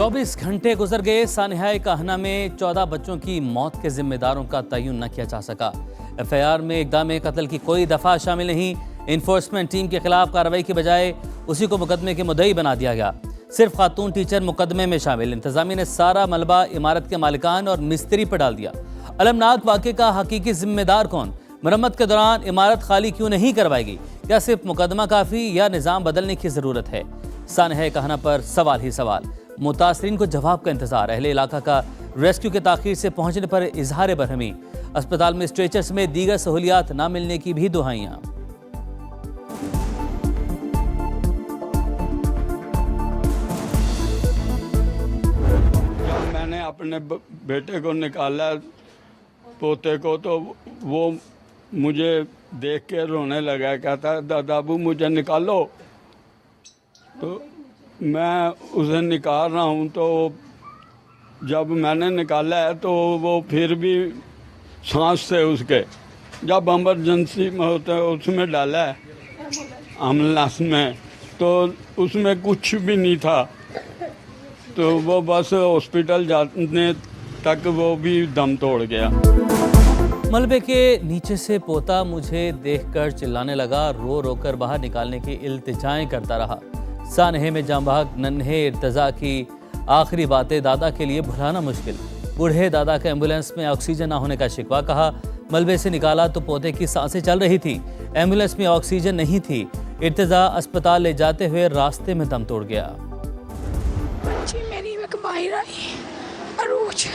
24 घंटे गुजर गए, सानिहाए कहना में 14 बच्चों की मौत के जिम्मेदारों का तयन न किया जा सका। एफआईआर में इक़दाम कत्ल की कोई दफ़ा शामिल नहीं। इन्फोर्समेंट टीम के खिलाफ कार्रवाई की बजाय उसी को मुकदमे के मुद्दई बना दिया गया। सिर्फ खातून टीचर मुकदमे में शामिल। इंतजामिया ने सारा मलबा इमारत के मालिकान और मिस्त्री पर डाल दिया। अलमनाक वाक़े का हकीकी जिम्मेदार कौन? मरम्मत के दौरान इमारत खाली क्यों नहीं करवाएगी? क्या सिर्फ मुकदमा काफ़ी या निज़ाम बदलने की ज़रूरत है? सानिहाए कहना पर सवाल ही सवाल। मुतासरीन को जवाब का इंतजार। अहले इलाका का रेस्क्यू के ताख़ीर से पहुंचने पर इजहार बरहमी। अस्पताल में स्ट्रेचर समेत दीगर सहूलियात न मिलने की भी दुहाइयाँ। जब मैंने अपने बेटे को निकाला, पोते को, तो वो मुझे देख के रोने लगा। कहता दादाबू मुझे निकालो। तो मैं उसे निकाल रहा हूँ, तो जब मैंने निकाला है तो वो फिर भी सांस से उसके, जब इमरजेंसी में होता है उसमें डाला है एम्बुलेंस में, तो उसमें कुछ भी नहीं था। तो वो बस हॉस्पिटल जाने तक वो भी दम तोड़ गया। मलबे के नीचे से पोता मुझे देखकर चिल्लाने लगा। रो रो कर बाहर निकालने की इल्तिजाएं करता रहा। सानहे में जांबहक नन्हे इर्तज़ा की आखिरी बातें दादा के लिए भुलाना मुश्किल। बूढ़े दादा का एम्बुलेंस में ऑक्सीजन ना होने का शिकवा। कहा मलबे से निकाला तो पोते की सांसें चल रही थी, एम्बुलेंस में ऑक्सीजन नहीं थी। इर्तज़ा अस्पताल ले जाते हुए रास्ते में दम तोड़ गया। मेरी बाहर आई अरूज,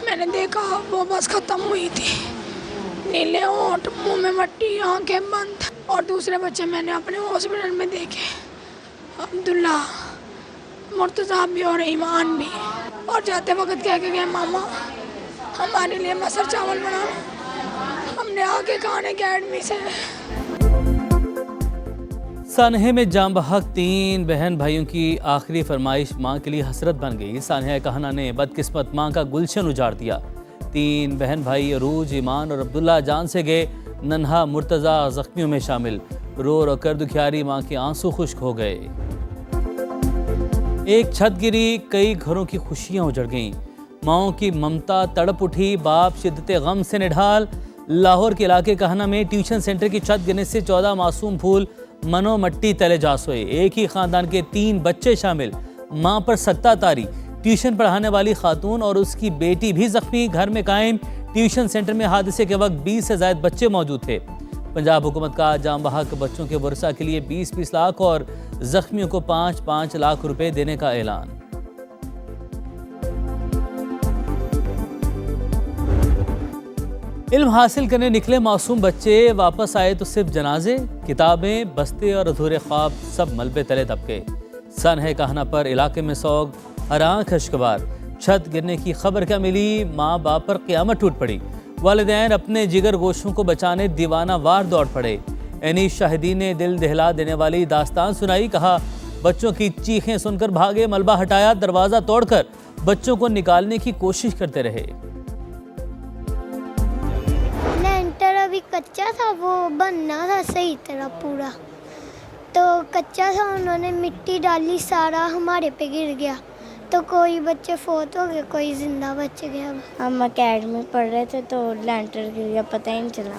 मैंने देखा वो बस खत्म हुई थी। नीले होंठ, मुंह में मट्टी, आंखें बंद। और दूसरे बच्चे मैंने अपने हॉस्पिटल में देखे, अब्दुल्ला, मुर्तज़ा भी और ईमान भी। और जाते वक्त कह के गए मामा हमारे लिए मसर चावल बनाना, हमने आके खाने अकेडमी से। सानहे में जांबहक 3 बहन भाइयों की आखिरी फरमाइश मां के लिए हसरत बन गई। सानिहाए कहना ने बदकिस्मत मां का गुलशन उजाड़ दिया। 3 बहन भाई अरूज, ईमान और अब्दुल्ला जान से गए। नन्हा मुर्तज़ा जख्मियों में शामिल। रो रो कर दुखियारी मां के आंसू खुश्क हो गए। एक छत गिरी, कई घरों की खुशियां उजड़ गईं। माओं की ममता तड़प उठी, बाप शिद्दते गम से निढाल। लाहौर के इलाके कहना में ट्यूशन सेंटर की छत गिरने से 14 मासूम फूल मनो मट्टी तले जा सोए। एक ही खानदान के 3 बच्चे शामिल। मां पर सत्ता तारी। ट्यूशन पढ़ाने वाली खातून और उसकी बेटी भी जख्मी। घर में कायम ट्यूशन सेंटर में हादसे के वक्त 20 से ज्यादा बच्चे मौजूद थे। पंजाब हुकूमत का जांबहक बच्चों के वर्सा के लिए 20-20 लाख और जख्मियों को 5-5 लाख रुपए देने का ऐलान। इल्म हासिल करने निकले मासूम बच्चे वापस आए तो सिर्फ जनाजे, किताबें, बस्ते और अधूरे ख्वाब सब मलबे तले दब गए। सानहे कहना पर इलाके में सोग, हर आंख अश्कबार। छत गिरने की खबर क्या मिली, माँ बाप पर क़यामत टूट पड़ी। वालिदैन अपने जिगर गोशों को बचाने दीवाना वार दौड़ पड़े। एनीस शाहिदी ने दिल दहला देने वाली दास्तान सुनाई। कहा बच्चों की चीखें सुनकर भागे, मलबा हटाया, दरवाज़ा तोड़कर बच्चों को निकालने की कोशिश करते रहे। लेंटर अभी कच्चा था, वो बनना था सही तरह पूरा, तो कच्चा था, उन्होंने मिट्टी डाली, सारा हमारे पे गिर गया। तो कोई बच्चे फोत हो गए, कोई जिंदा बच गया। हम अकेडमी पढ़ रहे थे तो लेंटर गिर गया, पता ही नहीं चला।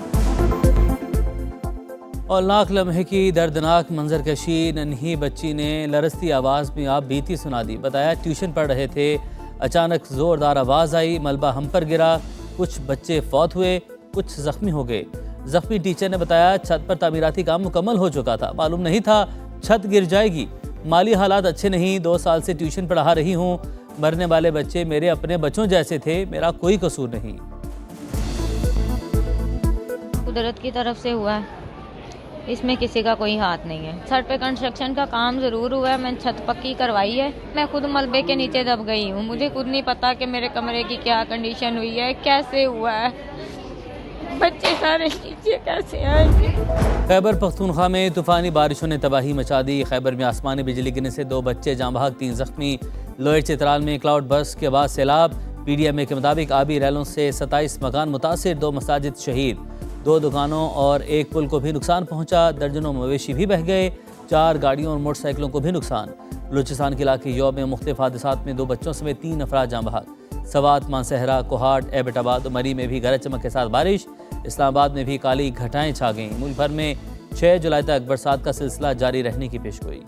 और लाख लम्हे की दर्दनाक मंजरकशी। नन्ही बच्ची ने लरसती आवाज़ में आप बीती सुना दी। बताया ट्यूशन पढ़ रहे थे, अचानक ज़ोरदार आवाज़ आई, मलबा हम पर गिरा, कुछ बच्चे फौत हुए, कुछ ज़ख्मी हो गए। ज़ख्मी टीचर ने बताया छत पर तामीराती काम मुकम्मल हो चुका था, मालूम नहीं था छत गिर जाएगी। माली हालात अच्छे नहीं, 2 साल से ट्यूशन पढ़ा रही हूँ। मरने वाले बच्चे मेरे अपने बच्चों जैसे थे, मेरा कोई कसूर नहीं। कुदरत की तरफ से हुआ है, इसमें किसी का कोई हाथ नहीं है। छत पे कंस्ट्रक्शन का काम ज़रूर हुआ है, मैंने छत पक्की करवाई है। मैं खुद मलबे के नीचे दब गई हूँ, मुझे खुद नहीं पता कि मेरे कमरे की क्या कंडीशन हुई है, कैसे हुआ है, बच्चे सारे नीचे कैसे आएंगे। खैबर पख्तूनख्वा में तूफ़ानी बारिशों ने तबाही मचा दी। खैबर में आसमानी बिजली गिरने से 2 बच्चे जांबहक, 3 जख्मी। लोअर चित्राल में क्लाउड बर्स्ट के बाद सैलाब। पीडीएमए के मुताबिक आबी रैलों से 27 मकान मुतासिर, 2 मसाजिद शहीद, 2 दुकानों और 1 पुल को भी नुकसान पहुंचा। दर्जनों मवेशी भी बह गए, 4 गाड़ियों और मोटरसाइकिलों को भी नुकसान। बलूचिस्तान के इलाके यौब में मुख्तलिफ हादसात में 2 बच्चों समेत 3 अफराद जाँ बहक। सवात, मानसहरा, कोहाट, एबटाबाद और मरी में भी गरज चमक के साथ बारिश। इस्लामाबाद में भी काली घटाएं छा गईं। मुल्क भर में 6 जुलाई तक बरसात का सिलसिला जारी रहने की पेशगोई।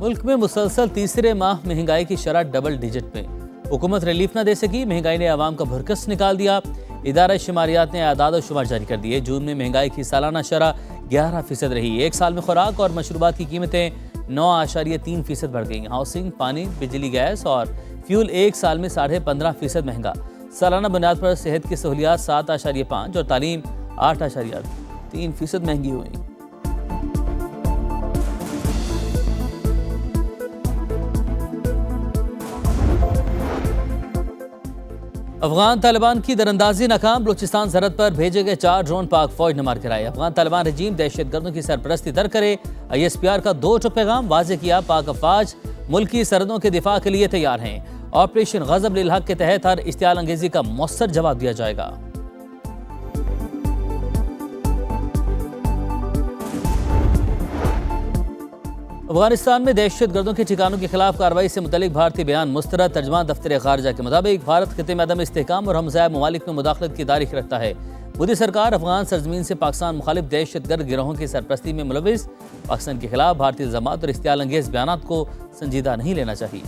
मुल्क में मुसलसल तीसरे माह महंगाई की शरह डबल डिजिट में। हुकूमत रिलीफ न दे सकी, महंगाई ने आवाम का भुरकस निकाल दिया। इदारा शुमारियात ने आदाद और शुमार जारी कर दिए। जून में महंगाई की सालाना शरह 11% रही। एक साल में खुराक और मशरूबात की कीमतें 9.3% बढ़ गई। हाउसिंग, पानी, बिजली, गैस और फ्यूल एक साल में 15.5% महंगा। सालाना बुनियाद पर सेहत की सहूलियात 7.5 और तालीम 8.3% महंगी हुई। अफगान तालिबान की दरअंदाजी नाकाम। बलूचिस्तान सरहद पर भेजे गए 4 ड्रोन पाक फौज ने मार गिराए। अफगान तालिबान रजीम दहशतगर्दों की सरपरस्ती तर्क करे। ISPR का 2 टुक पैगाम वाज़े किया। पाक अफवाज मुल्क की सरहदों के दिफा के लिए तैयार हैं। ऑपरेशन गज़ब लिल हक के तहत हर इश्तियाल अंगेजी का मौसर जवाब दिया जाएगा। अफगानिस्तान में दहशतगर्दों के ठिकानों के खिलाफ कार्रवाई से मुतल्लिक भारतीय बयान मुस्तरद। तर्जमान दफ्तर खारजा के मुताबिक भारत खिते में अदम इस्तेहकाम और हमसाया ममालिक में मुदाखलत की तारीख रखता है। मोदी सरकार अफगान सरजमीन से पाकिस्तान मुखालिफ दहशतगर्द गिरोहों की सरपरस्ती में मुलविस पाकिस्तान के खिलाफ भारतीय इल्जामात और इश्तियाल अंगेज बयानात को संजीदा नहीं लेना चाहिए।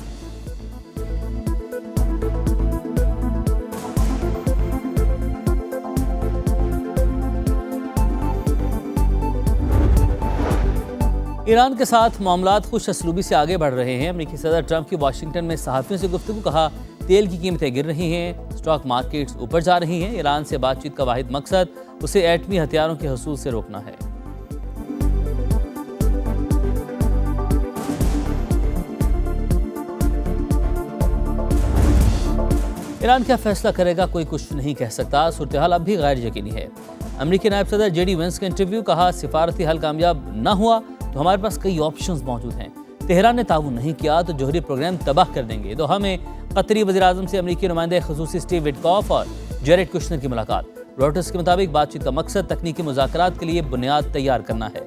ईरान के साथ मामलात खुश असलूबी से आगे बढ़ रहे हैं। अमेरिकी सदर ट्रंप की वाशिंगटन में सहाफ़ियों से गुफ्तगू। कहा, तेल की कीमतें गिर रही हैं, स्टॉक मार्केट्स ऊपर जा रही हैं। ईरान से बातचीत का वाहिद मकसद उसे एटमी हथियारों के हसूल से रोकना है। ईरान क्या फैसला करेगा कोई कुछ नहीं कह सकता। सूरत हाल अब भी गैर यकीनी है। अमेरिकी नायब सदर JD वेंस का इंटरव्यू। कहा, सिफारती हल कामयाब न हुआ तो हमारे पास कई ऑप्शंस मौजूद हैं। तेहरान ने ताउन नहीं किया तो जोहरी प्रोग्राम तबाह कर देंगे। तो हमें कतरी वज़ीर-ए-आज़म से अमेरिकी नुमाइंदे ख़ुसूसी स्टीव विटकॉफ और जेरेड कुशनर की मुलाकात। रॉयटर्स के मुताबिक बातचीत का मकसद तकनीकी मुज़ाकरात के लिए बुनियाद तैयार करना है।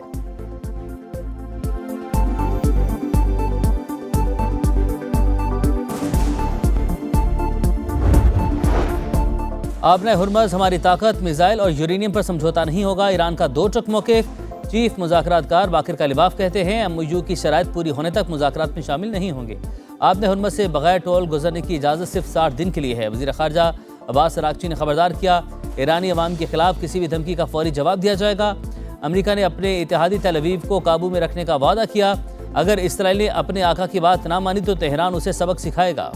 आबने हुर्मज़ हमारी ताकत, मिसाइल और यूरेनियम पर समझौता नहीं होगा। ईरान का 2 टुक मौक़िफ़। चीफ मुज़ाकरातकार बाकिर कालिबाफ कहते हैं, MOU की शराइत पूरी होने तक मुज़ाकरात में शामिल नहीं होंगे। आबने हुर्मज़ से बगैर टोल गुजरने की इजाज़त सिर्फ 60 दिन के लिए है। वज़ीर ख़ारजा अब्बास अराग़ची ने खबरदार किया, ईरानी अवाम के खिलाफ किसी भी धमकी का फौरी जवाब दिया जाएगा। अमेरिका ने अपने इत्तेहादी तेल अवीव को काबू में रखने का वादा किया। अगर इसराइल ने अपने आका की बात ना मानी तो तेहरान उसे सबक सिखाएगा।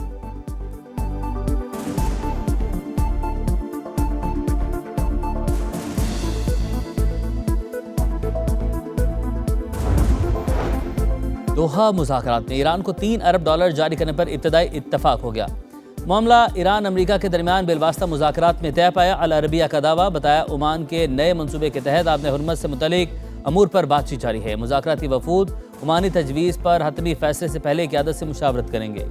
दोहा मुज़ाकरात में ईरान को $3 अरब जारी करने पर इब्तदाई इत्तफाक हो गया। मामला ईरान अमेरिका के दरमियान बिलवास्ता मुज़ाकरात में तय पाया। अल अरबिया का दावा। बताया, ओमान के नए मंसूबे के तहत आबने हुर्मज़ से मुतल्लिक अमूर पर बातचीत जारी है। मुज़ाकराती वफूद ओमानी तजवीज़ पर हतमी फैसले से पहले क़यादत से मुशावरत करेंगे।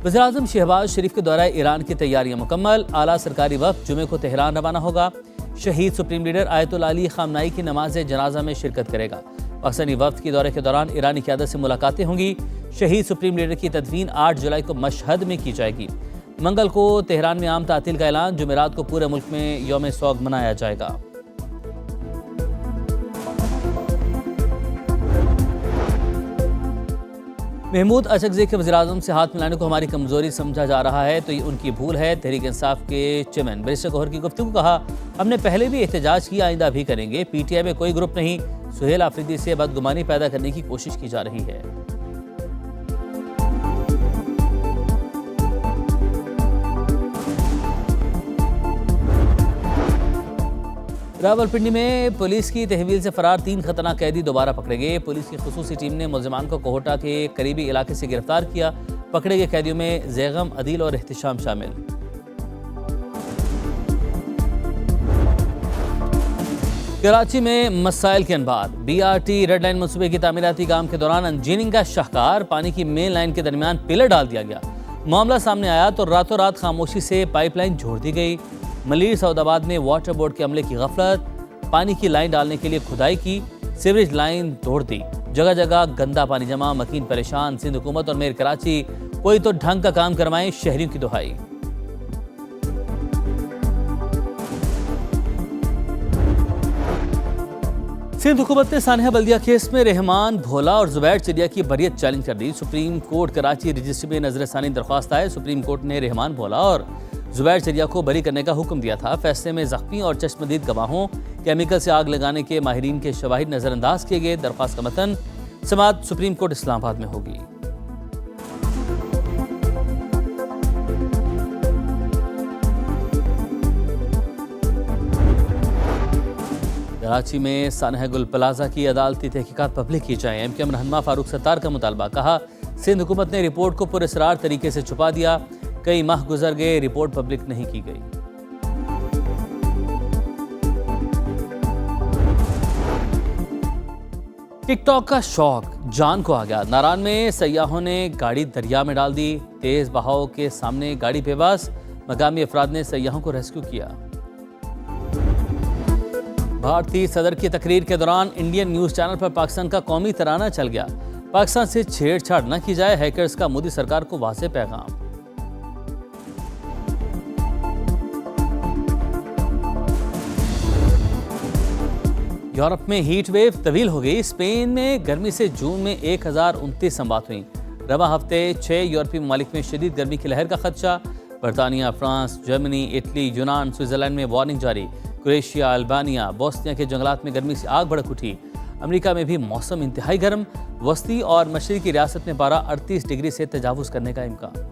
वज़ीर-ए-आज़म शहबाज शरीफ के दौरे ईरान की तैयारियां मुकम्मल। आला सरकारी वफ़द जुमे को तेहरान रवाना होगा। शहीद सुप्रीम लीडर आयतुल्लाह अली ख़ामनाई की नमाज जनाजा में शिरकत करेगा। पाकिस्तानी वफ़द के दौरे के दौरान ईरानी क़यादत से मुलाकातें होंगी। शहीद सुप्रीम लीडर की तदफीन 8 जुलाई को मशहद में की जाएगी। मंगल को तेहरान में आम तातील का ऐलान। जुमेरात को पूरे मुल्क में यौम सौग मनाया जाएगा। महमूद अचकज़ई के वज़ीर-ए-आज़म से हाथ मिलाने को हमारी कमज़ोरी समझा जा रहा है तो ये उनकी भूल है। तहरीक इंसाफ के चेयरमैन बैरिस्टर गौहर की गुफ्तगू। कहा, हमने पहले भी एहतजाज किया, आइंदा भी करेंगे। PTI में कोई ग्रुप नहीं। सुहेल आफरीदी से बदगुमानी पैदा करने की कोशिश की जा रही है। रावलपिंडी में पुलिस की तहवील से फरार 3 खतरनाक कैदी दोबारा पकड़े गए। पुलिस की खुसूसी टीम ने मुलजिमान को कोहटा के करीबी इलाके से गिरफ्तार किया। पकड़े गए कैदियों में जैगम, अदील और एहतिशाम शामिल। कराची में मसाइल के अनबार। BRT रेड लाइन मनसूबे की तामीराती काम के दौरान इंजीनियरिंग का शाहकार, पानी की मेन लाइन के दरमियान पिलर डाल दिया गया। मामला सामने आया तो रातों रात खामोशी से पाइपलाइन जोड़ दी गई। मलिर सऊदाबाद में वाटर बोर्ड के अमले की गफलत, पानी की लाइन डालने के लिए खुदाई की, सीवरेज लाइन तोड़ दी, जगह जगह गंदा पानी जमा, मकीन परेशान। सिंध हुकूमत और मेयर कराची कोई तो ढंग का काम करवाएं, शहरियों की दुहाई। सिंध हुकूमत ने सानिया बल्दिया केस में रहमान भोला और जुबैर चिड़िया की बरियत चैलेंज कर दी। सुप्रीम कोर्ट कराची रजिस्ट्री में नजरसानी दरख्वास्त आए। सुप्रीम कोर्ट ने रहमान भोला और जुबैर चिड़िया को बरी करने का हुक्म दिया था। फैसले में जख्मी और चश्मदीद गवाहों, केमिकल से आग लगाने के माहिरीन के शवाहिद नजरअंदाज किए गए। दरख्वास्त का मतन समाअत सुप्रीम कोर्ट इस्लामाबाद में होगी। कराची में सानिया गुल प्लाजा की अदालती तहकीकात पब्लिक की जाए। MKM रहनुमा फारूक सत्तार का मुतालबा। कहा, सिंध हुकूमत ने रिपोर्ट को पुरअसरार तरीके से छुपा दिया। कई माह गुजर गए, रिपोर्ट पब्लिक नहीं की गई। टिकटॉक का शौक जान को आ गया। नारान में सयाहों ने गाड़ी दरिया में डाल दी। तेज बहाव के सामने गाड़ी बेबस, मकामी अफराद ने सयाहों को रेस्क्यू किया। भारतीय सदर की तकरीर के दौरान इंडियन न्यूज चैनल पर पाकिस्तान का कौमी तराना चल गया। पाकिस्तान से छेड़छाड़ न की जाए, हैकर्स का मोदी सरकार को वाज़ेह पैगाम। यूरोप में हीट वेव तवील हो गई। स्पेन में गर्मी से जून में 1029 संबात हुई। रवा हफ्ते 6 यूरोपीय ममालिक में शदीद गर्मी की लहर का खदशा। बरतानिया, फ्रांस, जर्मनी, इटली, यूनान, स्विट्जरलैंड में वार्निंग जारी। क्रोएशिया, अल्बानिया, बोस्निया के जंगलात में गर्मी से आग भड़क उठी। अमेरिका में भी मौसम इंतहाई गर्म। वस्ती और मशरिकी रियासत में पारा 38 डिग्री से तजावुज करने का इम्कान।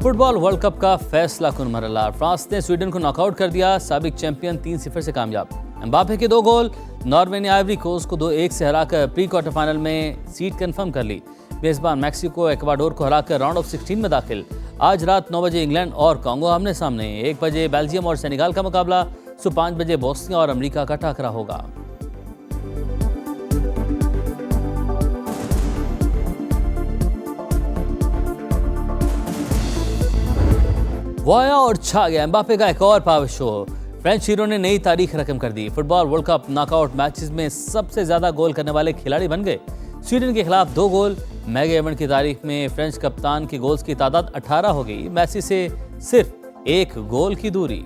फुटबॉल वर्ल्ड कप का फैसला कुन मरला। फ्रांस ने स्वीडन को नॉकआउट कर दिया। साबिक चैंपियन 3-0 से कामयाब। एम्बापे के 2 गोल। नॉर्वे ने आइवरी कोस्ट को 2-1 से हराकर प्री क्वार्टर फाइनल में सीट कंफर्म कर ली। मेजबान मैक्सिको एक्वाडोर को हराकर राउंड ऑफ 16 में दाखिल। आज रात 9 बजे इंग्लैंड और कांगो आमने सामने। 1 बजे बेल्जियम और सेनेगाल का मुकाबला। सुबह 5 बजे बोस्निया और अमेरिका का टाकरा होगा। वाया और छा गया एम्बापे का एक और पावर शो। फ्रेंच हीरो ने नई तारीख रकम कर दी। Football world cup knockout matches में सबसे ज्यादा गोल करने वाले खिलाड़ी बन गए। स्वीडन के खिलाफ 2 गोल। मेगा इवेंट की तारीख में फ्रेंच कप्तान की गोल्स की तादाद 18 हो गई। मेसी से सिर्फ 1 गोल की दूरी।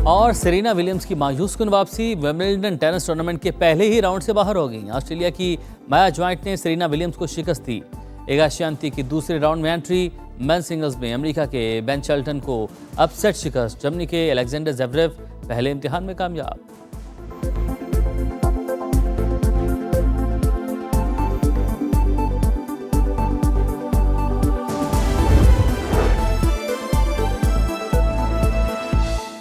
और सेरेना विलियम्स की मायूस कुन वापसी। विंबलडन टेनिस टूर्नामेंट के पहले ही राउंड से बाहर हो गई। ऑस्ट्रेलिया की माया ज्वाइंट ने सेरेना विलियम्स को शिकस्त दी। एशियाती की दूसरे राउंड में एंट्री। मेन सिंगल्स में अमेरिका के बेन चार्ल्टन को अपसेट शिकस्त। जर्मनी के अलेक्जेंडर ज़वेरेव पहले इम्तिहान में कामयाब।